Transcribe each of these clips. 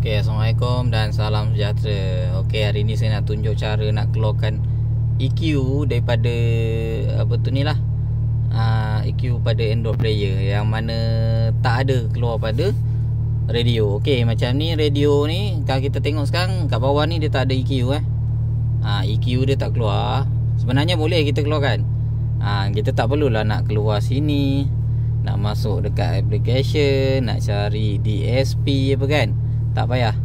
Okay, Assalamualaikum dan salam sejahtera. Okay, hari ni saya nak tunjuk cara nak keluarkan EQ daripada EQ pada Android player yang mana tak ada keluar pada radio. Okay, macam ni radio ni, kalau kita tengok sekarang kat bawah ni dia tak ada EQ EQ dia tak keluar. Sebenarnya boleh kita keluarkan. Kita tak perlulah nak keluar sini, nak masuk dekat application, nak cari DSP apa kan. Tak payah.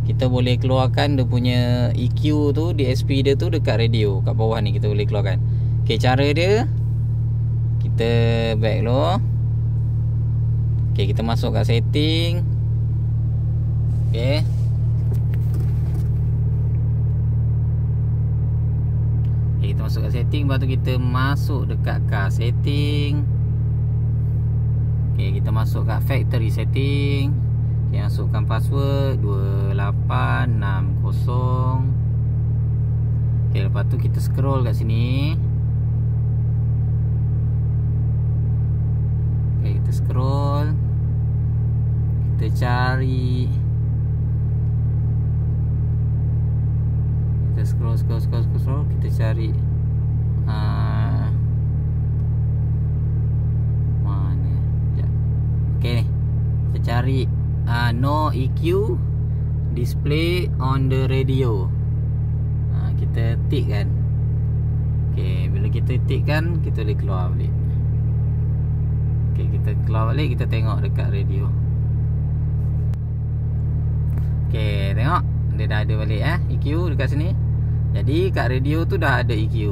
Kita boleh keluarkan dia punya EQ tu, DSP dia tu dekat radio. Kat bawah ni kita boleh keluarkan. Okay, cara dia, kita back dulu. Okay, kita masuk kat setting. Okay, kita masuk kat setting. Lepas tu kita masuk dekat car setting. Okay, kita masuk kat factory setting. Okay, masukkan password 2860. Okay, lepas tu kita scroll kat sini. Okay, kita scroll. Kita cari. Kita scroll. Kita cari mana? Sekejap. Okay ni, kita cari no EQ display on the radio. Kita tick kan. Okay, bila kita tick kan, kita boleh keluar balik. Okay, kita keluar balik, kita tengok dekat radio. Okay, tengok dia dah ada balik EQ dekat sini. Jadi kat radio tu dah ada EQ.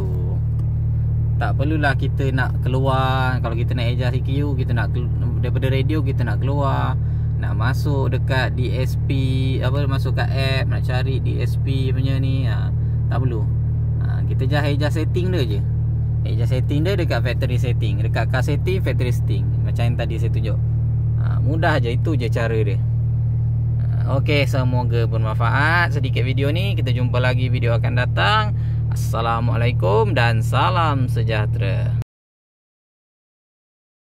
Tak perlulah kita nak keluar. Kalau kita nak adjust EQ, kita nak daripada radio, kita nak keluar, nak masuk dekat DSP, masuk kat app, nak cari DSP punya ni, tak perlu. Kita just adjust setting dia je. Adjust setting dia dekat factory setting, dekat car setting, factory setting, macam yang tadi saya tunjuk. Mudah je, itu je cara dia. Okey, semoga bermanfaat sedikit video ni. Kita jumpa lagi video akan datang. Assalamualaikum dan salam sejahtera.